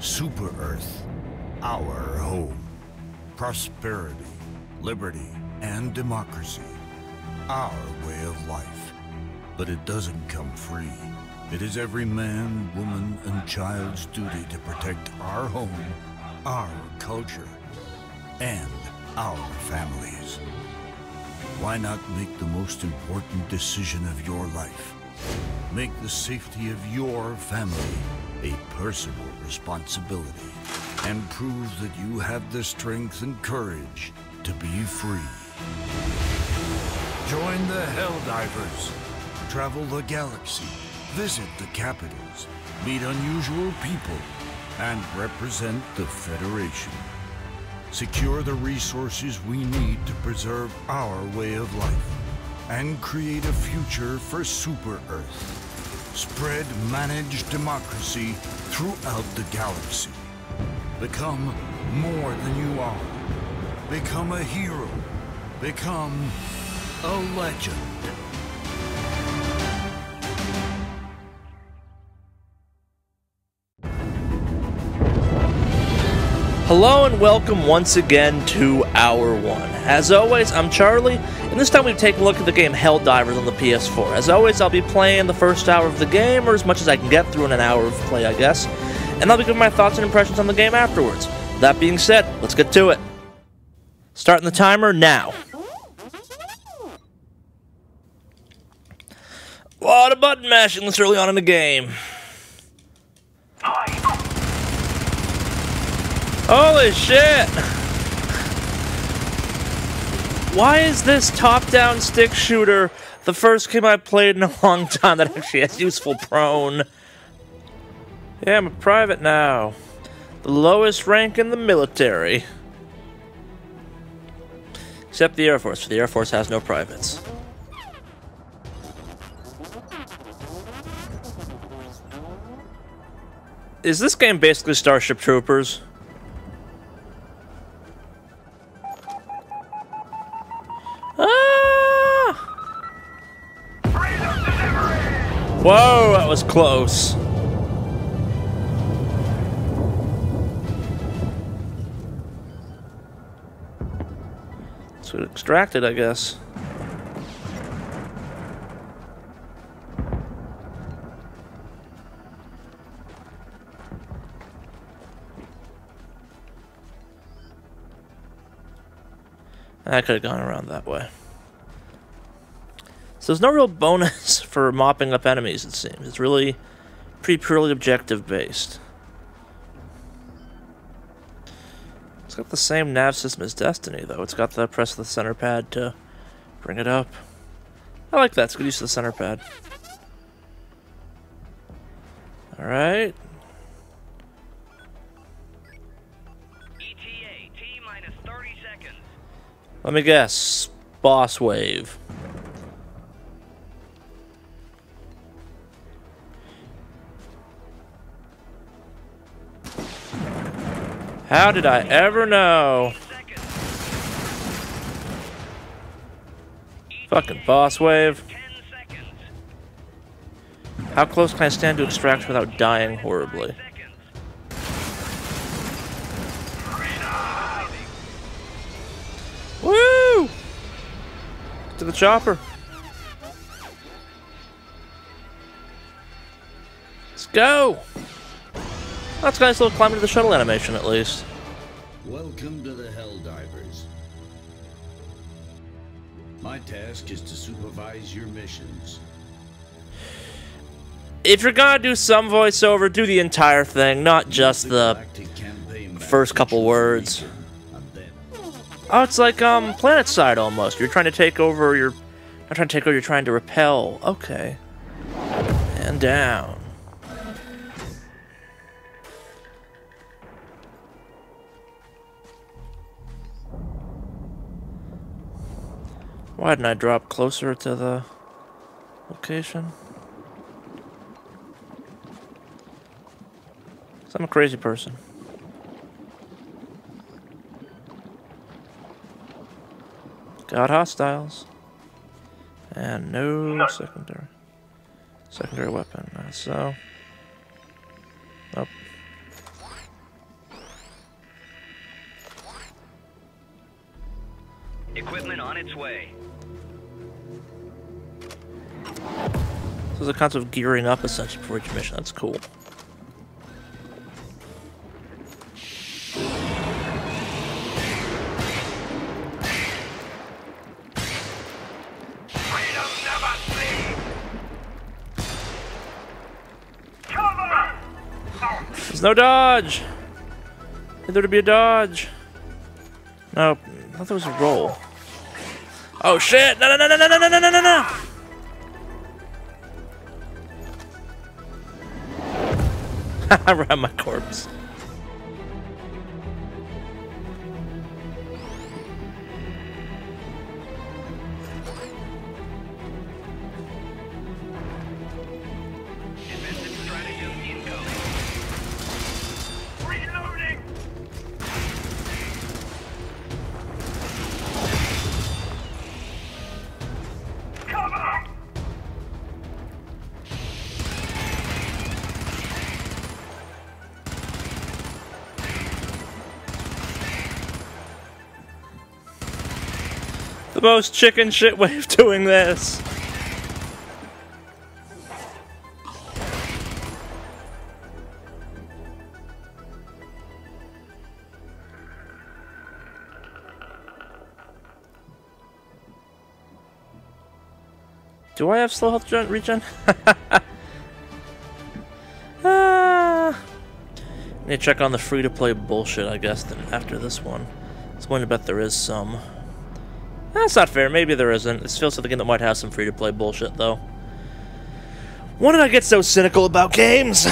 Super Earth, our home. Prosperity, liberty, and democracy. Our way of life. But it doesn't come free. It is every man, woman, and child's duty to protect our home, our culture, and our families. Why not make the most important decision of your life? Make the safety of your family a personal responsibility, and prove that you have the strength and courage to be free. Join the Helldivers. Travel the galaxy, visit the capitals, meet unusual people, and represent the Federation. Secure the resources we need to preserve our way of life, and create a future for Super Earth. Spread managed democracy throughout the galaxy. Become more than you are. Become a hero. Become a legend. Hello and welcome once again to Hour 1. As always, I'm Charlie, and this time we've taken a look at the game Helldivers on the PS4. As always, I'll be playing the first hour of the game, or as much as I can get through in an hour of play, I guess, and I'll be giving my thoughts and impressions on the game afterwards. That being said, let's get to it. Starting the timer now. A lot of button mashing this early on in the game. Holy shit! Why is this top-down stick shooter the first game I've played in a long time that actually has useful prone? Yeah, I'm a private now. The lowest rank in the military. Except the Air Force, for the Air Force has no privates. Is this game basically Starship Troopers? Whoa, that was close. So it extracted, I guess. I could have gone around that way. So there's no real bonus for mopping up enemies, it seems. It's really pretty purely objective based. It's got the same nav system as Destiny, though. It's got the press of the center pad to bring it up. I like that. It's good use of the center pad. Alright. ETA, T-minus 30 seconds. Let me guess. Boss wave. How did I ever know? Fucking boss wave. How close can I stand to extract without dying horribly? Woo! To the chopper. Let's go! That's a nice little climb to the shuttle animation, at least. Welcome to the Helldivers. My task is to supervise your missions. If you're gonna do some voiceover, do the entire thing, not just the first couple words. Oh, it's like Planet Side almost. You're trying to take over. You're not trying to take over. You're trying to repel. Okay. And down. Why didn't I drop closer to the location? So I'm a crazy person. Got hostiles. And no secondary weapon. So. Nope. equipment on its way. So there's a concept of gearing up essentially for each mission. That's cool. There's no dodge! Need there to be a dodge. No, I thought there was a roll. Oh shit! No, no, no, no, no, no, no, no, no, no! I ran my corpse. Defensive stratagem incoming. Reloading! Cover! The most chicken shit way of doing this. Do I have slow health regen? Need to check on the free-to-play bullshit, I guess, then after this one. I was going to bet there is some. That's not fair. Maybe there isn't. This feels like a game that might have some free-to-play bullshit, though. When did I get so cynical about games?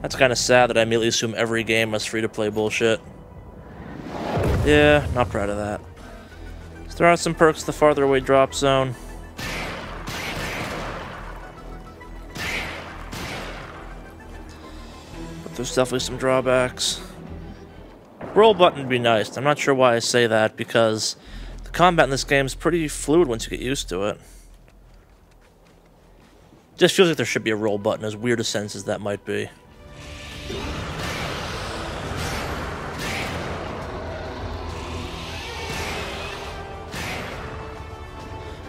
That's kind of sad that I immediately assume every game has free-to-play bullshit. Yeah, not proud of that. Let's throw out some perks to the farther away drop zone. But there's definitely some drawbacks. Roll button would be nice. I'm not sure why I say that, because the combat in this game is pretty fluid once you get used to it. Just feels like there should be a roll button, as weird a sense as that might be.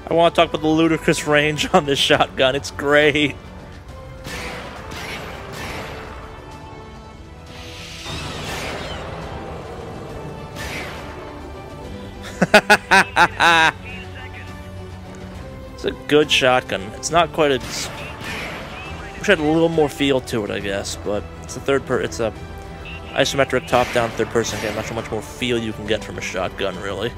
I want to talk about the ludicrous range on this shotgun. It's great. It's a good shotgun. It's not quite a... Wish it had a little more feel to it, I guess, but it's it's a isometric top-down third-person game. Not sure how much more feel you can get from a shotgun, really.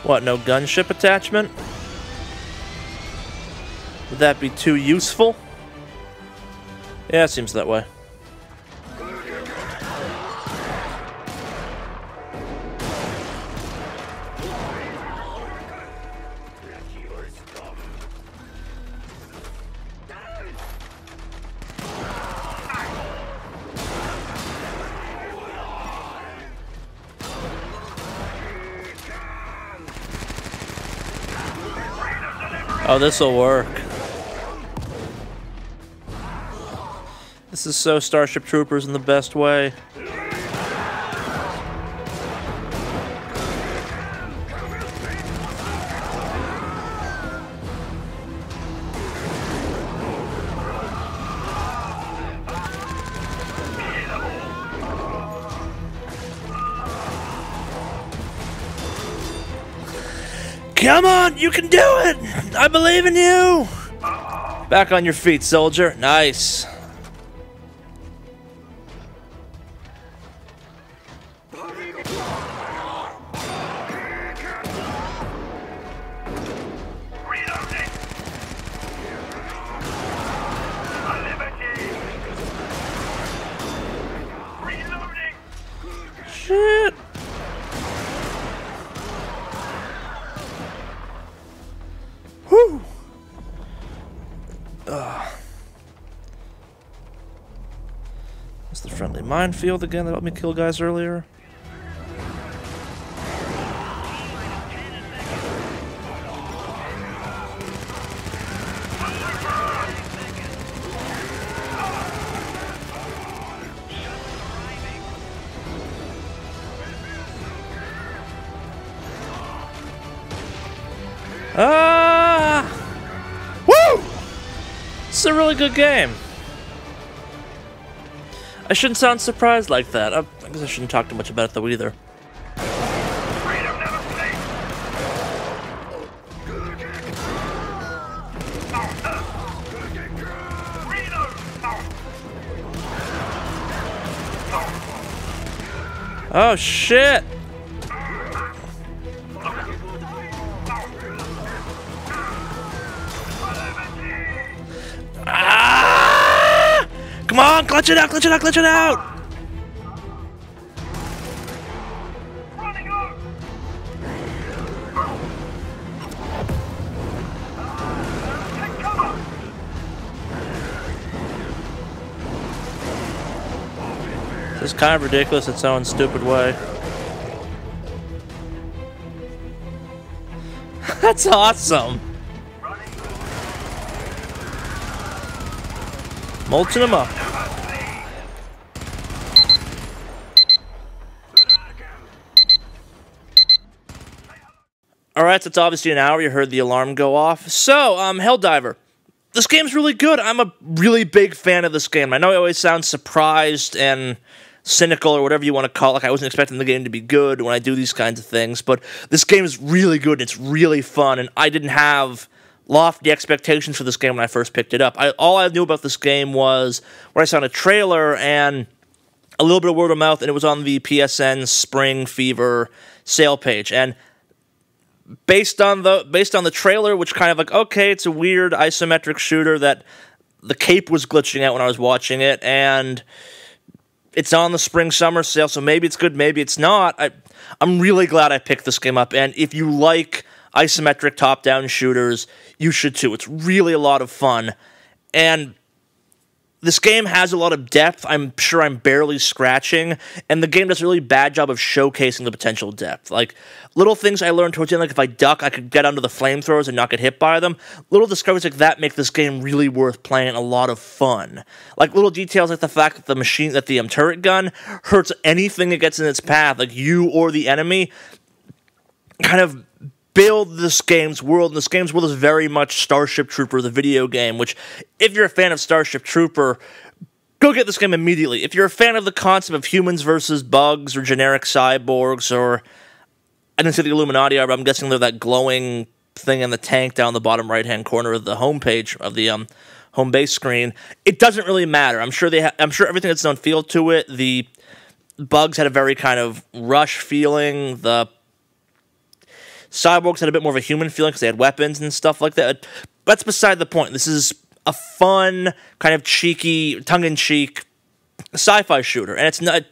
What, no gunship attachment? Would that be too useful? Yeah, it seems that way. Oh, this'll work. This is so Starship Troopers in the best way. Come on, you can do it! I believe in you! Back on your feet, soldier. Nice. Shit. Whew. That's the friendly minefield again that helped me kill guys earlier. Woo! It's a really good game. I shouldn't sound surprised like that. I guess I shouldn't talk too much about it though either. Freedom never sleeps. Oh shit! Ah! Come on, clutch it out, clutch it out, clutch it out! Running out. Take cover. This is kind of ridiculous in its own stupid way. That's awesome! Molten him up. Alright, so it's obviously an hour. You heard the alarm go off. So, Helldiver. This game's really good. I'm a really big fan of this game. I know I always sound surprised and cynical or whatever you want to call it. Like I wasn't expecting the game to be good when I do these kinds of things. But this game is really good. It's really fun. And I didn't have lofty expectations for this game when I first picked it up. All I knew about this game was where I saw a trailer and a little bit of word of mouth, and it was on the PSN Spring Fever sale page. And based on the trailer, which kind of like, okay, it's a weird isometric shooter that the cape was glitching out when I was watching it, and it's on the spring-summer sale, so maybe it's good, maybe it's not. I'm really glad I picked this game up, and if you like isometric top-down shooters, you should too. It's really a lot of fun, and this game has a lot of depth. I'm sure I'm barely scratching, and the game does a really bad job of showcasing the potential depth. Like, little things I learned towards the end, like if I duck, I could get under the flamethrowers and not get hit by them. Little discoveries like that make this game really worth playing and a lot of fun. Like, little details like the fact that the turret gun hurts anything that gets in its path, like you or the enemy, kind of build this game's world, and this game's world is very much Starship Trooper, the video game, which, if you're a fan of Starship Trooper, go get this game immediately. If you're a fan of the concept of humans versus bugs, or generic cyborgs, or, I didn't see the Illuminati, but I'm guessing they're that glowing thing in the tank down the bottom right-hand corner of the home page, of the home base screen, it doesn't really matter. I'm sure everything that's done feel to it. The bugs had a very kind of rush feeling, the cyborgs had a bit more of a human feeling because they had weapons and stuff like that. That's beside the point. This is a fun, kind of cheeky, tongue-in-cheek sci-fi shooter. And it's not...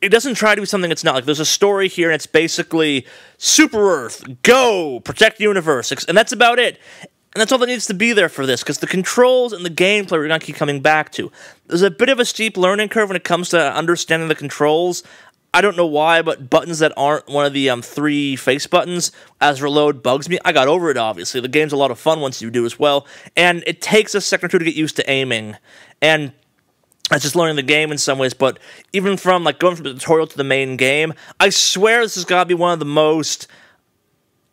It doesn't try to be something it's not. Like, there's a story here, and it's basically Super Earth, go, protect the universe. And that's about it. And that's all that needs to be there for this, because the controls and the gameplay we're going to keep coming back to. There's a bit of a steep learning curve when it comes to understanding the controls. I don't know why, but buttons that aren't one of the 3 face buttons as reload bugs me. I got over it, obviously. The game's a lot of fun once you do as well. And it takes a second or two to get used to aiming. And that's just learning the game in some ways. But even from, like, going from the tutorial to the main game, I swear this has got to be one of the most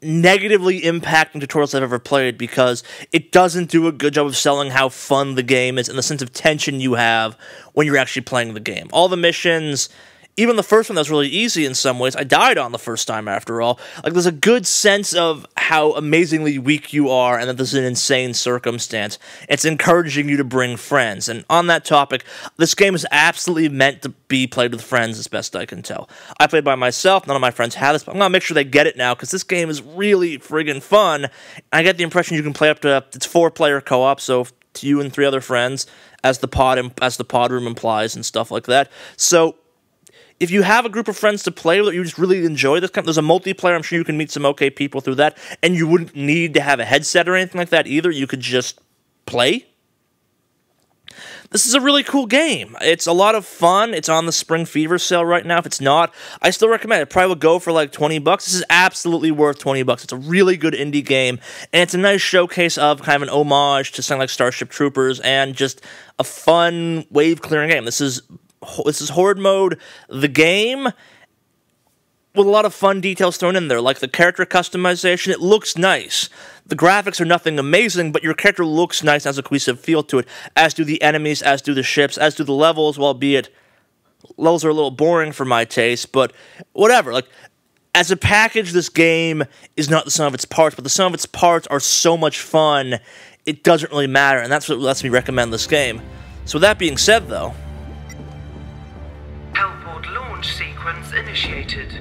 negatively impacting tutorials I've ever played, because it doesn't do a good job of selling how fun the game is and the sense of tension you have when you're actually playing the game. All the missions... Even the first one that was really easy in some ways, I died on the first time after all. Like, there's a good sense of how amazingly weak you are and that this is an insane circumstance. It's encouraging you to bring friends. And on that topic, this game is absolutely meant to be played with friends as best I can tell. I played by myself, none of my friends have this, but I'm going to make sure they get it now because this game is really friggin' fun. I get the impression you can play up to, it's 4-player co-op, so to you and 3 other friends, as the pod room implies and stuff like that. So if you have a group of friends to play with, or you just really enjoy this there's a multiplayer, I'm sure you can meet some okay people through that, and you wouldn't need to have a headset or anything like that either. You could just play. This is a really cool game. It's a lot of fun. It's on the Spring Fever sale right now. If it's not, I still recommend it. It probably would go for like $20. This is absolutely worth $20. It's a really good indie game, and it's a nice showcase of kind of an homage to something like Starship Troopers, and just a fun wave-clearing game. This is Horde Mode, the game, with a lot of fun details thrown in there, like the character customization. It looks nice. The graphics are nothing amazing, but your character looks nice and has a cohesive feel to it, as do the enemies, as do the ships, as do the levels, albeit levels are a little boring for my taste, but whatever. Like, as a package, this game is not the sum of its parts, but the sum of its parts are so much fun, it doesn't really matter, and that's what lets me recommend this game. So with that being said, though... Hellport launch sequence initiated.